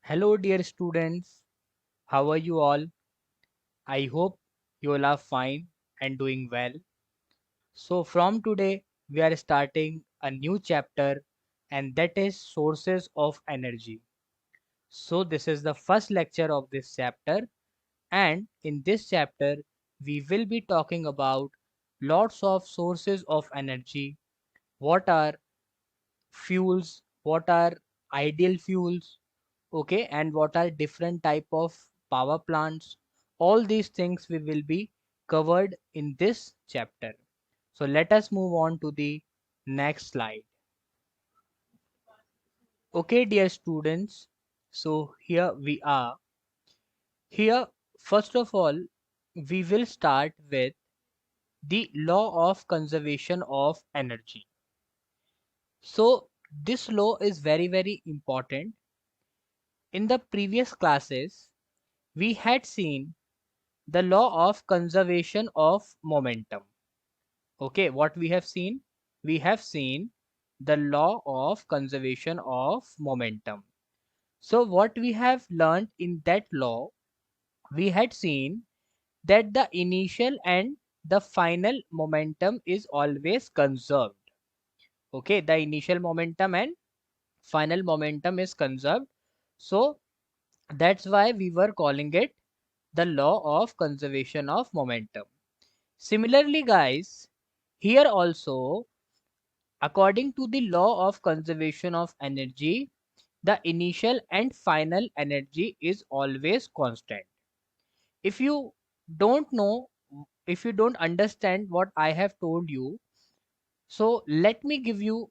Hello, dear students. How are you all? I hope you all are fine and doing well. So, from today, we are starting a new chapter, and that is sources of energy. So, this is the first lecture of this chapter, and in this chapter, we will be talking about lots of sources of energy. What are fuels? What are ideal fuels? Okay, and what are different type of power plants. All these things we will be covered in this chapter. So let us move on to the next slide. Okay, dear students, so here we are. Here, first of all, we will start with the law of conservation of energy. So this law is very important. In the previous classes we had seen the law of conservation of momentum. Okay, what we have seen? We have seen the law of conservation of momentum. So what we have learned in that law, we had seen that the initial and the final momentum is always conserved. Okay, the initial momentum and final momentum is conserved. So that's why we were calling it the law of conservation of momentum. Similarly, guys, here also, according to the law of conservation of energy, the initial and final energy is always constant. If you don't know, if you don't understand what I have told you, so let me give you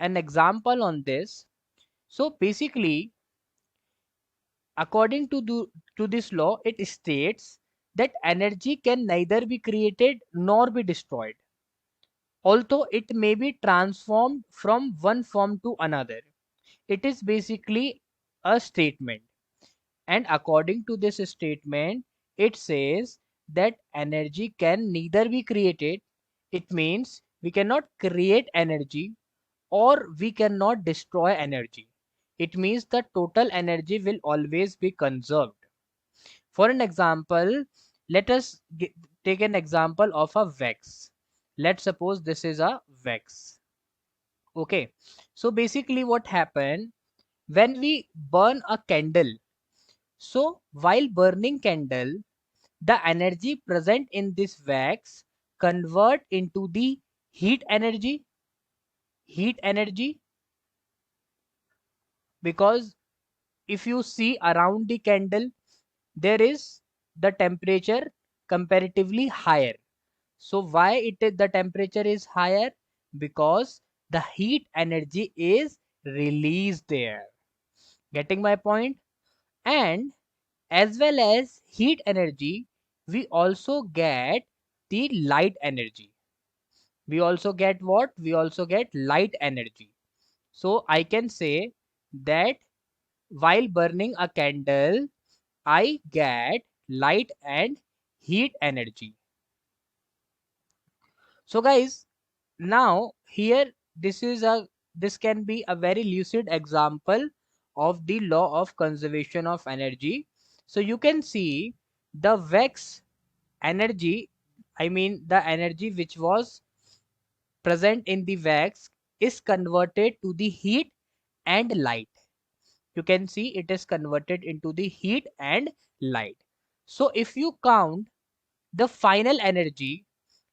an example on this. So basically, according to this law, it states that energy can neither be created nor be destroyed, although it may be transformed from one form to another. It is basically a statement, and according to this statement, it says that energy can neither be created, it means we cannot create energy, or we cannot destroy energy. It means the total energy will always be conserved. For an example, let us take an example of a wax. Let's suppose this is a wax. Okay, so basically what happened when we burn a candle? So while burning candle, the energy present in this wax convert into the heat energy. Heat energy, because if you see around the candle, there is the temperature comparatively higher. So why the temperature is higher? Because the heat energy is released there. Getting my point? And as well as heat energy, we also get the light energy. We also get what? We also get light energy. So I can say that while burning a candle, I get light and heat energy. So guys, now here this can be a very lucid example of the law of conservation of energy. So you can see the wax energy, I mean the energy which was present in the wax is converted to the heat and light. You can see it is converted into the heat and light. So if you count the final energy,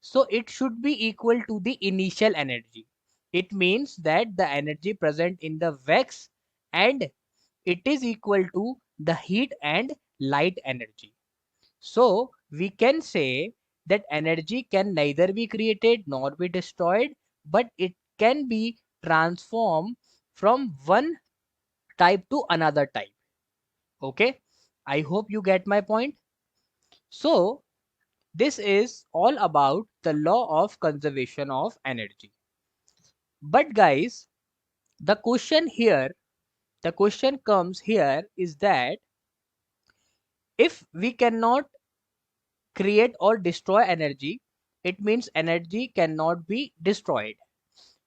so it should be equal to the initial energy. It means that the energy present in the wax, and it is equal to the heat and light energy. So we can say that energy can neither be created nor be destroyed, but it can be transformed from one type to another type. Okay, I hope you get my point. So this is all about the law of conservation of energy. But guys, the question here, the question comes here is that if we cannot create or destroy energy, it means energy cannot be destroyed.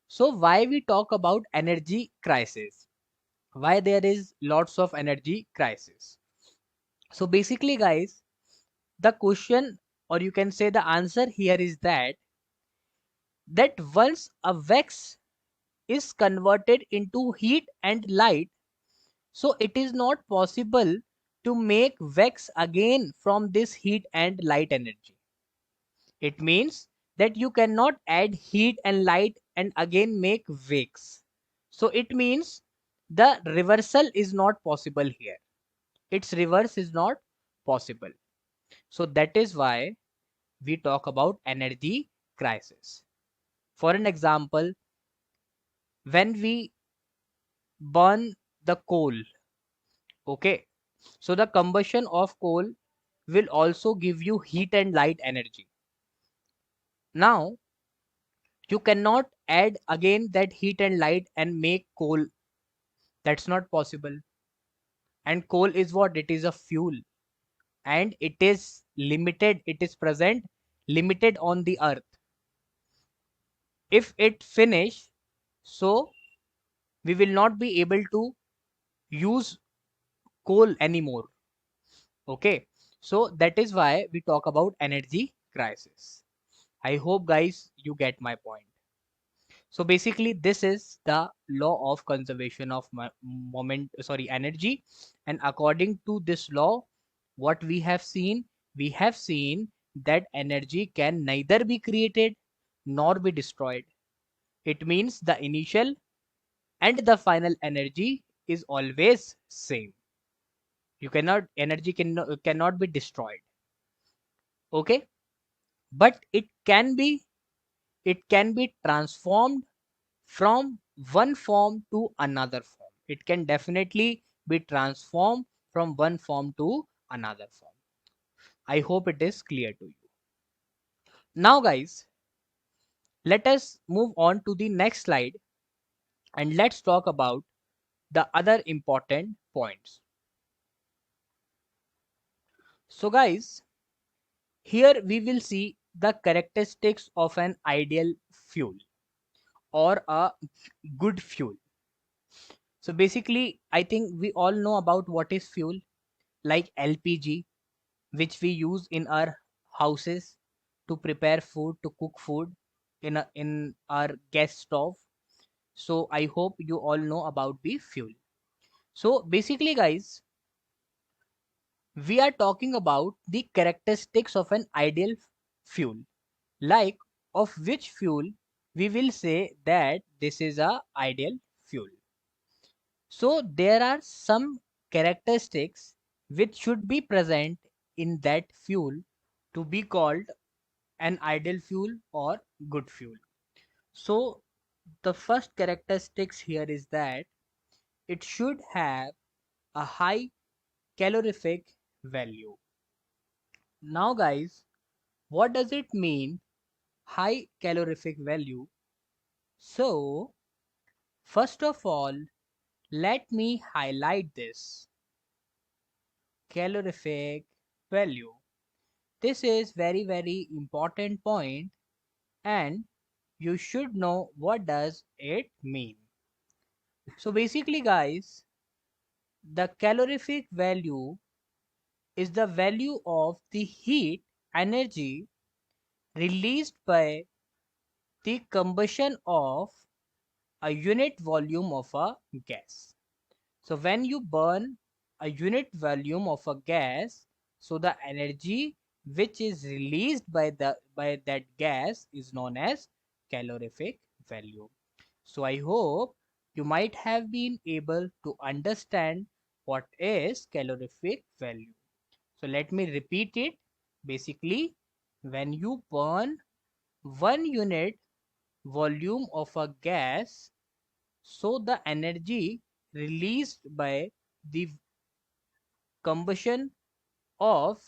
So why we talk about energy crisis? why there is lots of energy crisis. So basically guys, the question, or you can say the answer here is that once a wax is converted into heat and light, so it is not possible to make wax again from this heat and light energy. It means that you cannot add heat and light and again make wax. So it means the reversal is not possible here. Its reverse is not possible. So that is why we talk about energy crisis. For an example, when we burn the coal, okay, so the combustion of coal will also give you heat and light energy. Now you cannot add again that heat and light and make coal. That's not possible. And coal is what? It is a fuel, and it is limited, it is present limited on the earth. If it finish, so we will not be able to use coal anymore. Okay, so that is why we talk about energy crisis. I hope guys you get my point. So basically this is the law of conservation of energy, and according to this law, what we have seen that energy can neither be created nor be destroyed. It means the initial and the final energy is always same. You cannot energy cannot be destroyed. Okay, but it can be transformed from one form to another form. It can definitely be transformed from one form to another form. I hope it is clear to you. Now guys, let us move on to the next slide, and let's talk about the other important points. So guys, here we will see the characteristics of an ideal fuel or a good fuel. So basically, I think we all know about what is fuel, like LPG, which we use in our houses to prepare food, to cook food in our gas stove. So I hope you all know about the fuel. So basically, guys, we are talking about the characteristics of an ideal fuel, like of which fuel we will say that this is a ideal fuel. So there are some characteristics which should be present in that fuel to be called an ideal fuel or good fuel. So the first characteristics here is that it should have a high calorific value. Now guys, what does it mean high calorific value? So first of all, let me highlight this calorific value. This is very important point, and you should know what does it mean. So basically guys, the calorific value is the value of the heat energy released by the combustion of a unit volume of a gas. So when you burn a unit volume of a gas, so the energy which is released by that gas is known as calorific value. So I hope you might have been able to understand what is calorific value. So let me repeat it. Basically, when you burn 1 unit volume of a gas, so the energy released by the combustion of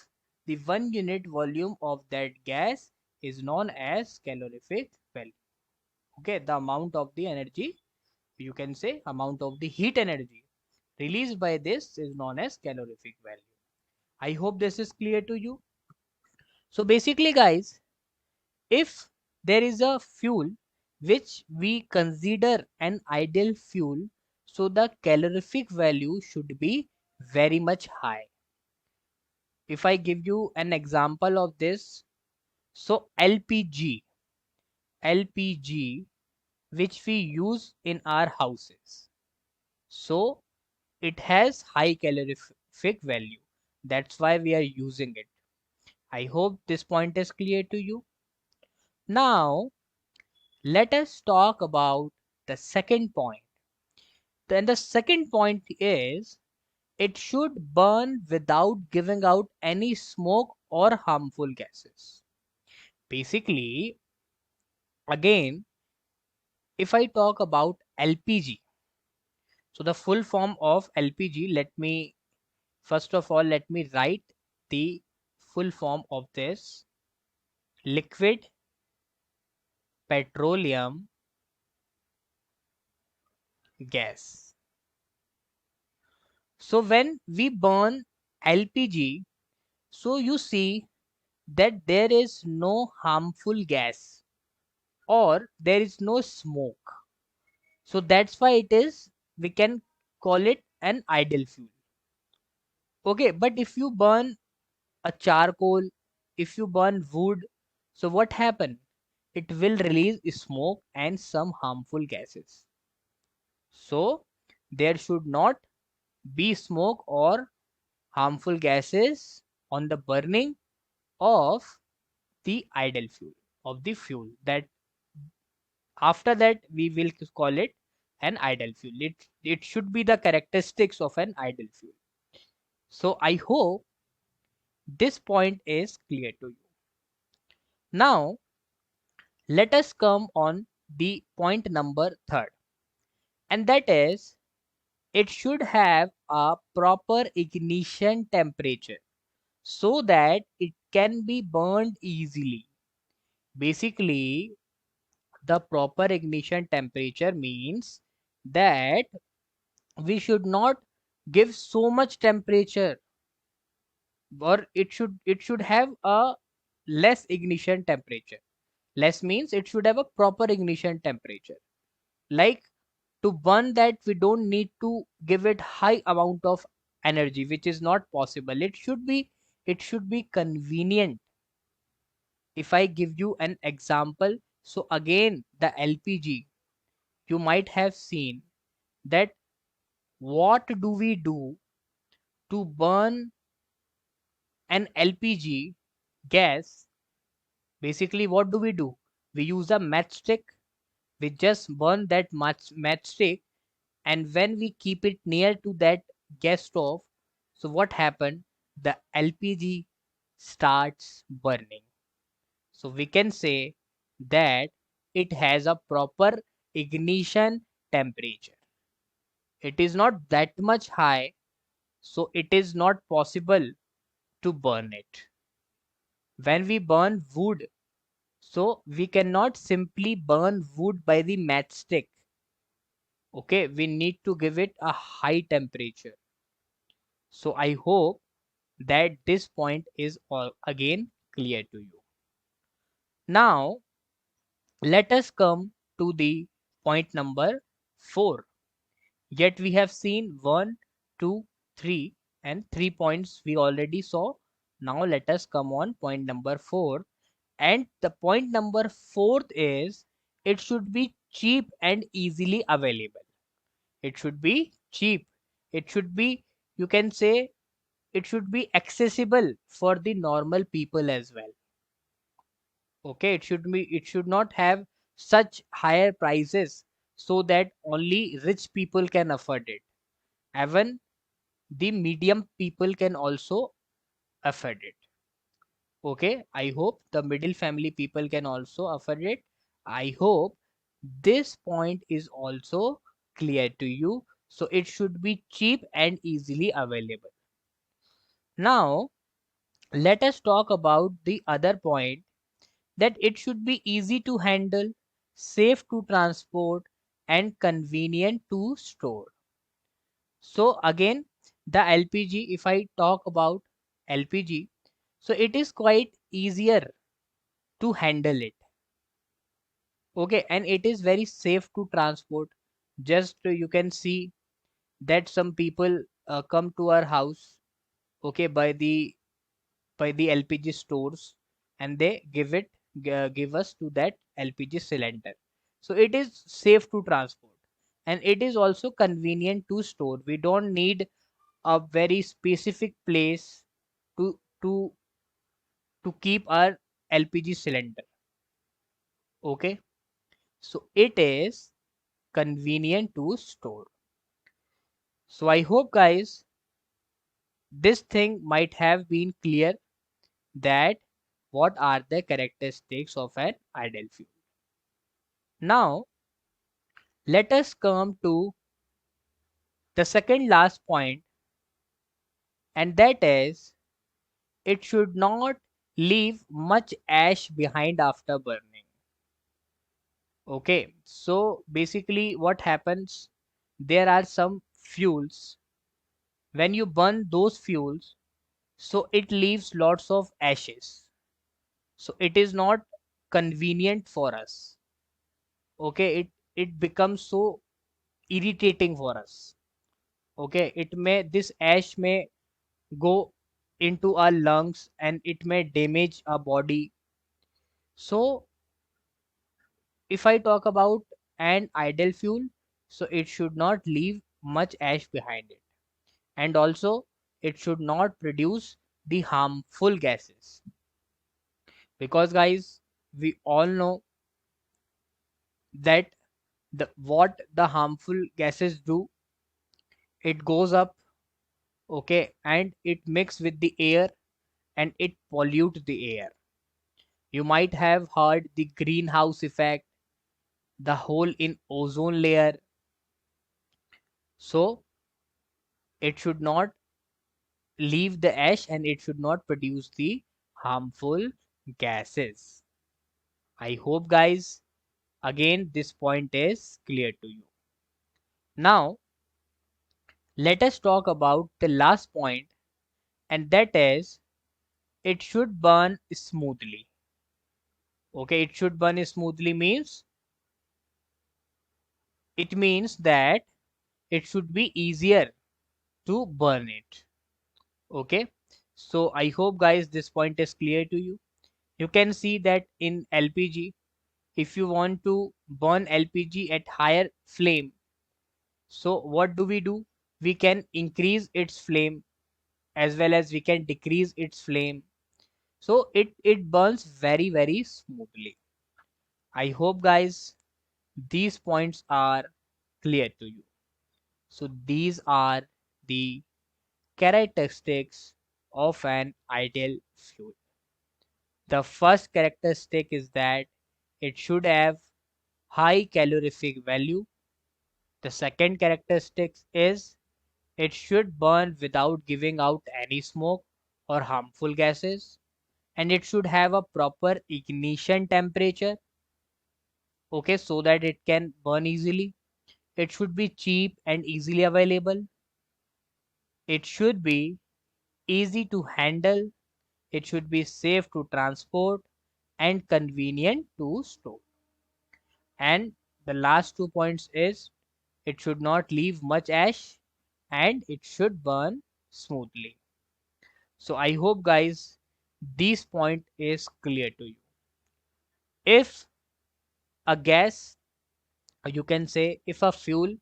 the 1 unit volume of that gas is known as calorific value. Okay, the amount of the energy, you can say amount of the heat energy released by this is known as calorific value. I hope this is clear to you. So basically guys, if there is a fuel which we consider an ideal fuel, So the calorific value should be very much high. If I give you an example of this, so LPG which we use in our houses, so it has high calorific value. That's why we are using it. I hope this point is clear to you. Now, let us talk about the second point. Then the second point is it should burn without giving out any smoke or harmful gases. Basically, again, if I talk about LPG, so the full form of LPG, first of all, let me write the full form of this: liquid petroleum gas. So when we burn LPG, so you see that there is no harmful gas or there is no smoke. So that's why we can call it an ideal fuel. Okay, but if you burn a charcoal, if you burn wood, so what happen? It will release smoke and some harmful gases. So there should not be smoke or harmful gases on the burning of the ideal fuel, of the fuel that after that we will call it an ideal fuel. It should be the characteristics of an ideal fuel. So I hope this point is clear to you. Now let us come on the point number third, and that is it should have a proper ignition temperature so that it can be burned easily. Basically, the proper ignition temperature means that we should not give so much temperature, or it should have a less ignition temperature. Less means it should have a proper ignition temperature. Like, to burn that we don't need to give it high amount of energy, which is not possible. It should be convenient. If I give you an example, so again the LPG, you might have seen that what do we do to burn an LPG gas. Basically, what do? We use a matchstick. We just burn that matchstick, and when we keep it near to that gas stove, so what happened? The LPG starts burning. So we can say that it has a proper ignition temperature. It is not that much high, so it is not possible to burn it. When we burn wood, so we cannot simply burn wood by the matchstick. Okay, we need to give it a high temperature. So I hope that this point is all again clear to you. Now let us come to the point number 4. Yet we have seen 1, 2, 3, and 3 points we already saw. Now let us come on point number 4. And the point number 4th is it should be cheap and easily available. It should be cheap. It should be, you can say, it should be accessible for the normal people as well. Okay, it should not have such higher prices so that only rich people can afford it. Even the medium people can also afford it. Okay, I hope the middle family people can also afford it. I hope this point is also clear to you. So it should be cheap and easily available. Now let us talk about the other point, that it should be easy to handle, safe to transport, and convenient to store. So again, the LPG, if I talk about LPG, so it is quite easier to handle it. Okay, and it is very safe to transport. Just you can see. that some people come to our house, okay, by the LPG stores, and they give us to that LPG cylinder. So it is safe to transport, and it is also convenient to store. We don't need a very specific place to to to keep our LPG cylinder. Okay, so it is convenient to store. So I hope guys this thing might have been clear, that what are the characteristics of an ideal fuel. Now let us come to the second last point, and that is it should not leave much ash behind after burning. Okay, so basically what happens, there are some fuels, when you burn those fuels, so it leaves lots of ashes, so it is not convenient for us. Okay, it becomes so irritating for us. Okay, this ash may go into our lungs and it may damage our body. So if I talk about an ideal fuel, so it should not leave much ash behind it, and also it should not produce the harmful gases, because guys we all know that what the harmful gases do, it goes up, okay, and it mix with the air and it pollute the air. You might have heard the greenhouse effect, the hole in ozone layer. So it should not leave the ash and it should not produce the harmful gases. I hope guys again this point is clear to you. Now let us talk about the last point, and that is it should burn smoothly. Okay, it should burn smoothly means, it means that it should be easier to burn it. Okay, so I hope guys this point is clear to you. You can see that in LPG, if you want to burn LPG at higher flame, so what do? We can increase its flame as well as we can decrease its flame. So it burns very smoothly. I hope guys these points are clear to you. So these are the characteristics of an ideal fuel. The first characteristic is that it should have high calorific value. The second characteristic is it should burn without giving out any smoke or harmful gases, and it should have a proper ignition temperature, okay, so that it can burn easily. It should be cheap and easily available. It should be easy to handle. It should be safe to transport and convenient to store. And the last 2 points is it should not leave much ash and it should burn smoothly. So I hope guys this point is clear to you. If a gas, or you can say if a fuel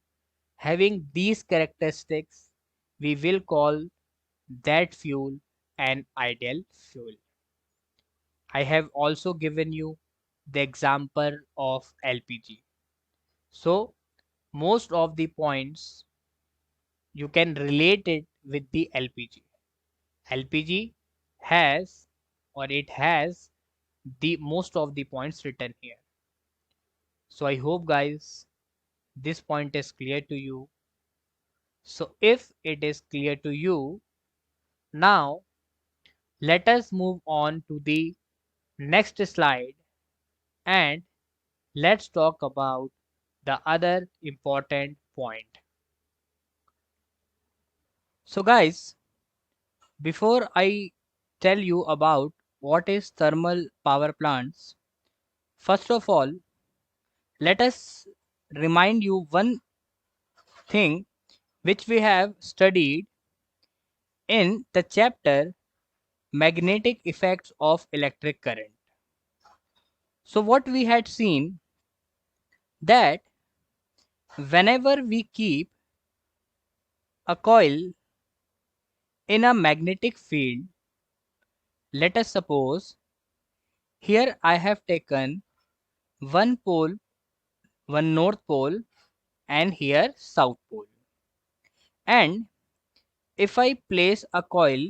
having these characteristics, we will call that fuel an ideal fuel. I have also given you the example of LPG. So most of the points you can relate it with the LPG. LPG has, or it has, the most of the points written here. So I hope guys this point is clear to you. So if it is clear to you, now let us move on to the next slide, and let's talk about the other important point. So guys, before I tell you about what is thermal power plants, first of all, let us remind you one thing, which we have studied in the chapter magnetic effects of electric current. So what we had seen that whenever we keep a coil in a magnetic field, let us suppose here I have taken one pole, one north pole, and here south pole. And if I place a coil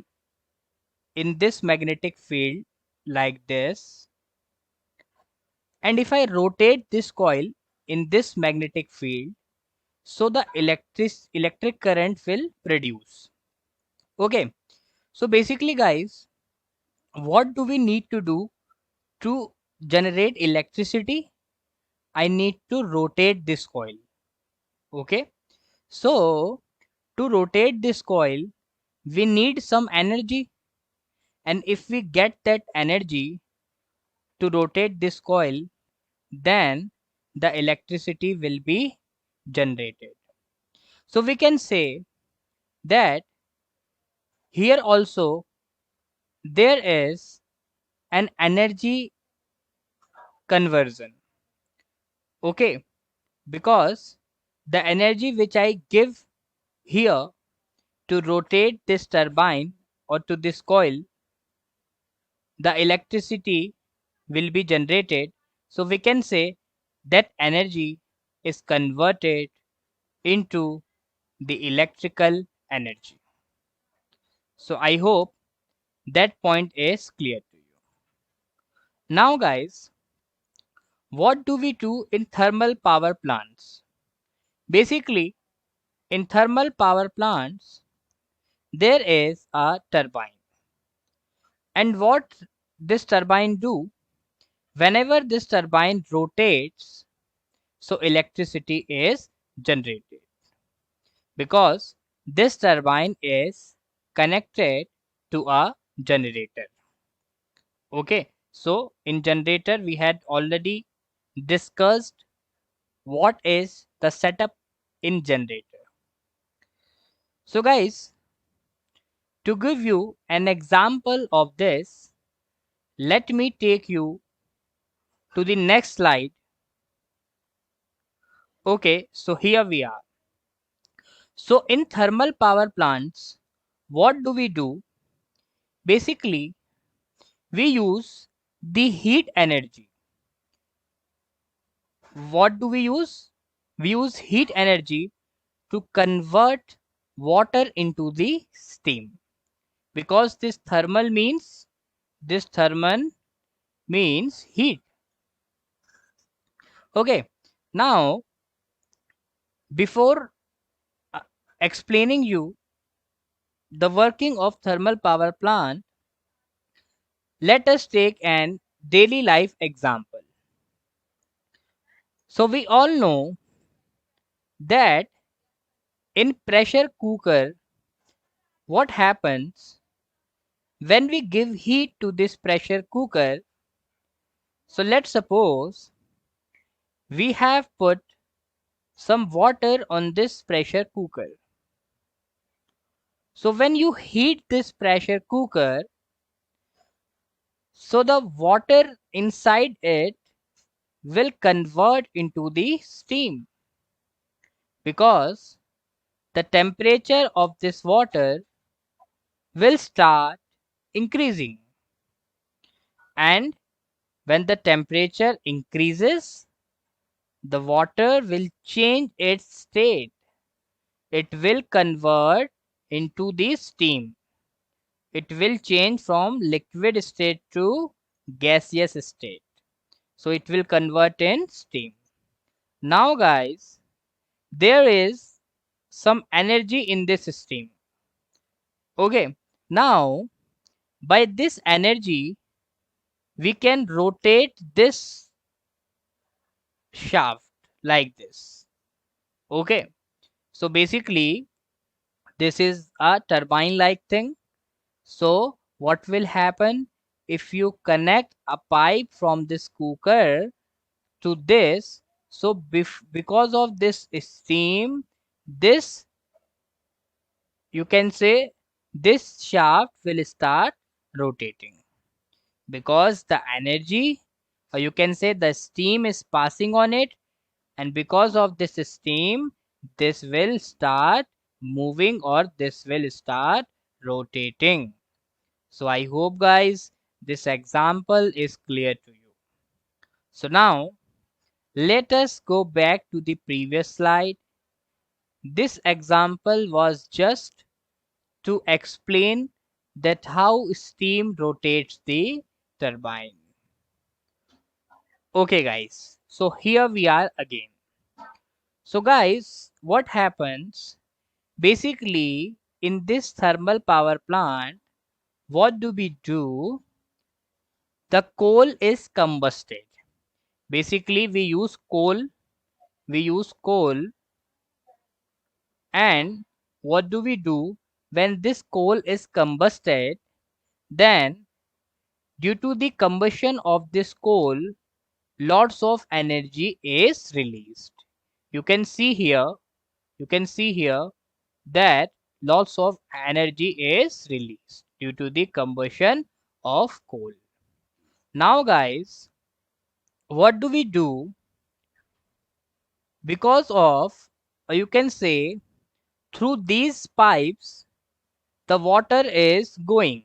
in this magnetic field like this, and if I rotate this coil in this magnetic field, so the electric current will produce. Okay, so basically guys, what do we need to do to generate electricity? I need to rotate this coil. Okay, so to rotate this coil we need some energy, and if we get that energy to rotate this coil, then the electricity will be generated. So we can say that here also there is an energy conversion. Okay, because the energy which I give here to rotate this turbine or to this coil, the electricity will be generated. So we can say that energy is converted into the electrical energy. So I hope that point is clear to you. Now guys, what do we do in thermal power plants? Basically, in thermal power plants, there is a turbine. And what this turbine do? Whenever this turbine rotates, so electricity is generated because this turbine is connected to a generator. Okay, so in generator we had already discussed what is the setup in generator. So guys, to give you an example of this, let me take you to the next slide. Okay, so here we are. So in thermal power plants, what do we do? Basically, we use the heat energy. What do we use? We use heat energy to convert water into the steam, because this thermal means heat. Okay, now before uh, explaining you the working of thermal power plant, let us take an daily life example. So we all know that in pressure cooker, what happens when we give heat to this pressure cooker? So let's suppose we have put some water on this pressure cooker. So when you heat this pressure cooker, so the water inside it will convert into the steam, because the temperature of this water will start increasing, and when the temperature increases, the water will change its state. It will convert into the steam. It will change from liquid state to gaseous state. So it will convert in steam. Now guys, there is some energy in this steam. Okay, now by this energy we can rotate this shaft like this. Okay, so basically this is a turbine like thing. So what will happen if you connect a pipe from this cooker to this? So because of this steam, this you can say this shaft will start rotating because the energy, or you can say the steam is passing on it, and because of this steam this will start moving, or this will start rotating. So I hope guys this example is clear to you. So now let us go back to the previous slide. This example was just to explain that how steam rotates the turbine. Okay guys, so here we are again. So guys, what happens basically in this thermal power plant, what do we do? The coal is combusted. Basically we use coal, and what do we do when this coal is combusted? Then due to the combustion of this coal, lots of energy is released. You can see here, you can see here that lots of energy is released due to the combustion of coal. Now guys, what do we do because of, or you can say through these pipes the water is going.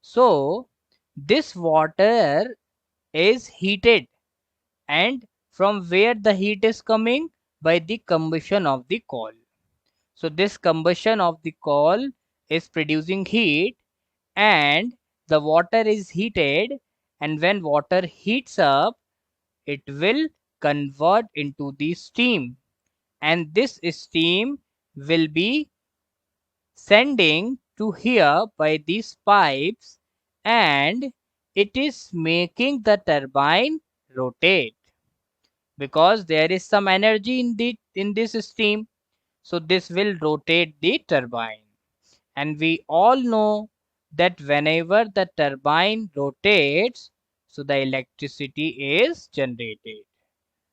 So this water is heated, and from where the heat is coming? By the combustion of the coal. So this combustion of the coal is producing heat, and the water is heated, and when water heats up it will convert into the steam, and this steam will be sending to here by these pipes, and it is making the turbine rotate because there is some energy in this steam. So this will rotate the turbine, and we all know that whenever the turbine rotates, so the electricity is generated.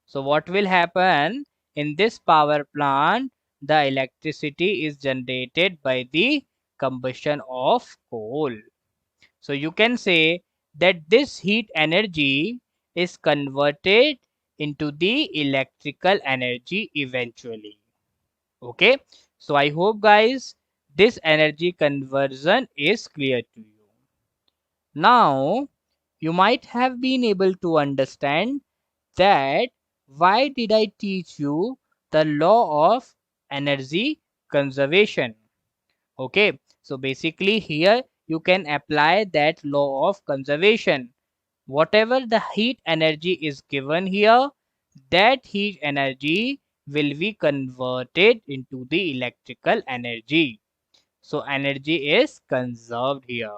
So what will happen in this power plant? The electricity is generated by the combustion of coal. So you can say that this heat energy is converted into the electrical energy eventually. Okay, so I hope guys this energy conversion is clear to you. Now you might have been able to understand that why did I teach you the law of energy conservation. Okay, so basically here you can apply that law of conservation. Whatever the heat energy is given here, that heat energy will be converted into the electrical energy. So energy is conserved here.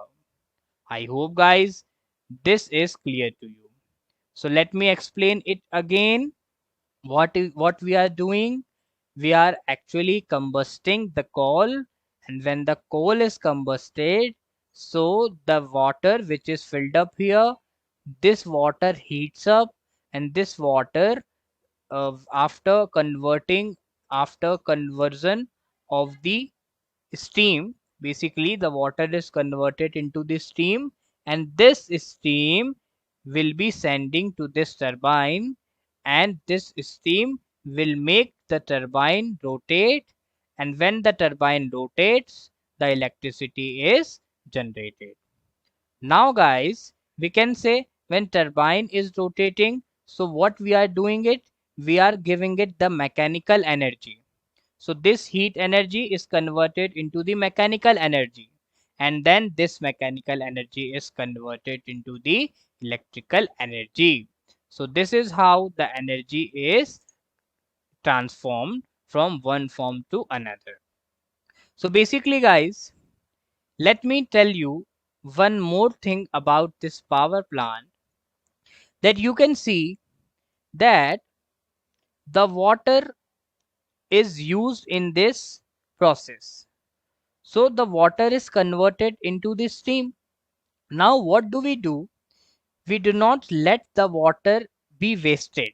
I hope guys this is clear to you. So let me explain it again. What we are doing? We are actually combusting the coal, and when the coal is combusted, so the water which is filled up here, this water heats up, and this water after converting, after conversion of the steam, basically the water is converted into the steam, and this steam will be sending to this turbine, and this steam will make the turbine rotate, and when the turbine rotates the electricity is generated. Now guys, we can say when turbine is rotating, so what we are doing it, we are giving it the mechanical energy. So this heat energy is converted into the mechanical energy, and then this mechanical energy is converted into the electrical energy. So this is how the energy is transformed from one form to another. So basically guys, let me tell you one more thing about this power plant, that you can see that the water is used in this process. So the water is converted into the steam. Now what do? We do not let the water be wasted.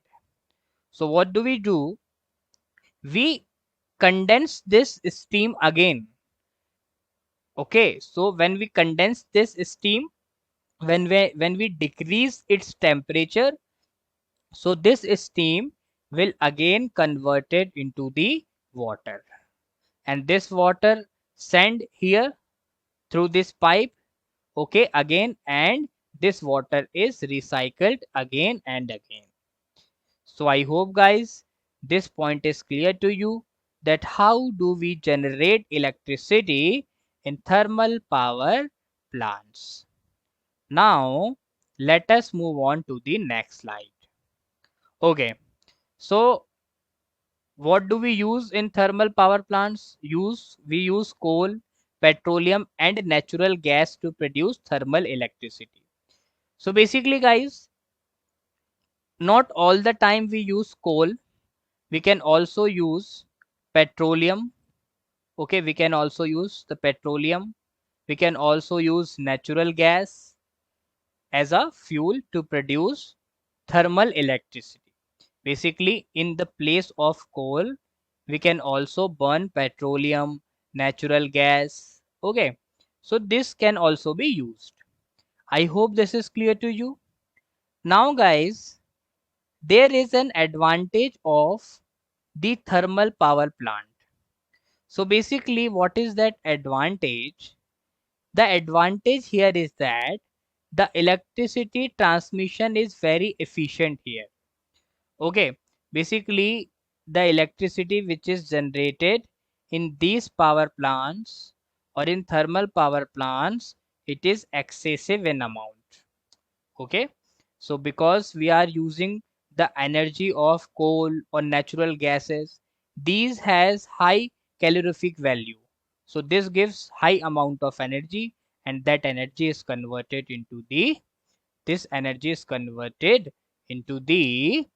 So what do? We condense this steam again. Okay, so when we condense this steam, when we decrease its temperature, so this steam will again convert it into the water, and this water send here through this pipe, okay, again, and this water is recycled again and again. So I hope guys this point is clear to you, that how do we generate electricity in thermal power plants. Now let us move on to the next slide. Okay, so what do we use in thermal power plants? We use coal, petroleum and natural gas to produce thermal electricity. So basically guys, not all the time we use coal. We can also use petroleum. Okay, we can also use the petroleum. We can also use natural gas as a fuel to produce thermal electricity. Basically, in the place of coal, we can also burn petroleum, natural gas. Okay, so this can also be used. I hope this is clear to you. Now, guys, there is an advantage of the thermal power plant. So basically, what is that advantage? The advantage here is that the electricity transmission is very efficient here. Okay, basically the electricity which is generated in these power plants or in thermal power plants, it is excessive in amount. Okay, so because we are using the energy of coal or natural gases, these has high calorific value, so this gives high amount of energy, and that energy is converted into the this energy is converted into the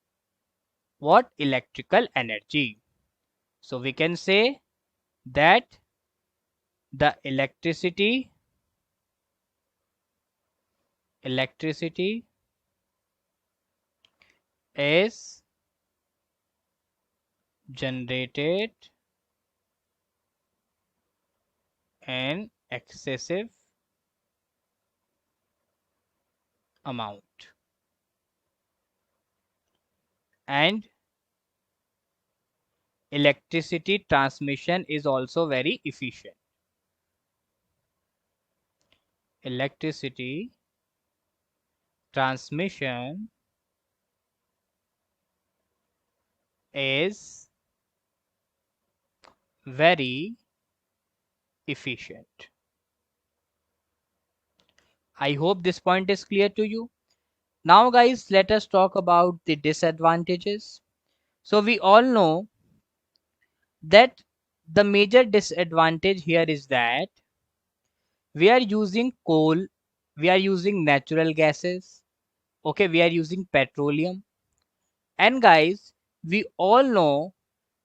what, electrical energy. So we can say that the electricity is generated in excessive amount, and electricity transmission is also very efficient. Electricity transmission is very efficient. I hope this point is clear to you. Now guys, let us talk about the disadvantages. So we all know that the major disadvantage here is that we are using coal, we are using natural gases, okay, we are using petroleum, and guys, we all know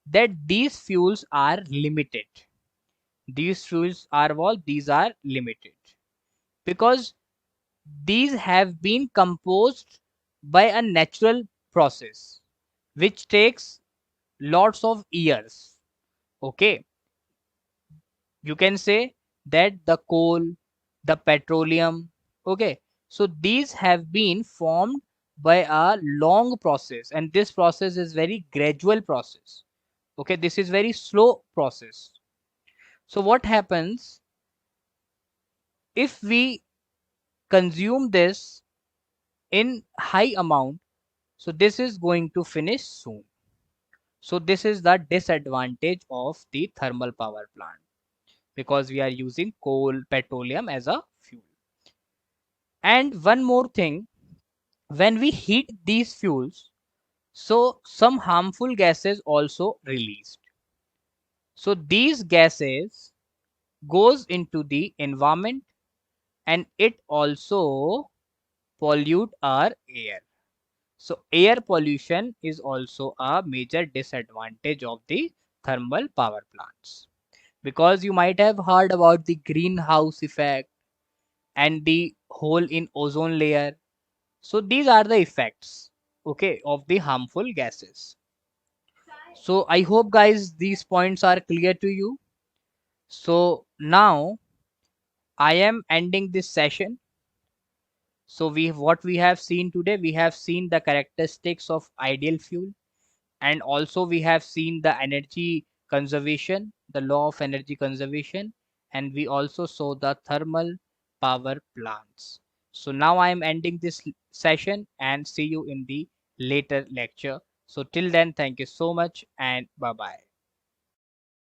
that these fuels are limited. These fuels are what? These are limited because these have been composed by a natural process which takes lots of years. Okay, you can say that the coal, the petroleum, okay, so these have been formed by a long process, and this process is very gradual process. Okay, this is very slow process. So what happens if we consume this in high amount? So this is going to finish soon. So this is the disadvantage of the thermal power plant, because we are using coal, petroleum as a fuel. And one more thing, when we heat these fuels, so some harmful gases also released. So these gases goes into the environment, and it also pollute our air. So air pollution is also a major disadvantage of the thermal power plants, because you might have heard about the greenhouse effect and the hole in ozone layer. So these are the effects, okay, of the harmful gases. So I hope guys these points are clear to you. So now I am ending this session. So what we have seen today, we have seen the characteristics of ideal fuel, and also we have seen the energy conservation, the law of energy conservation, and we also saw the thermal power plants. So now I am ending this session and see you in the later lecture. So till then, thank you so much and bye bye.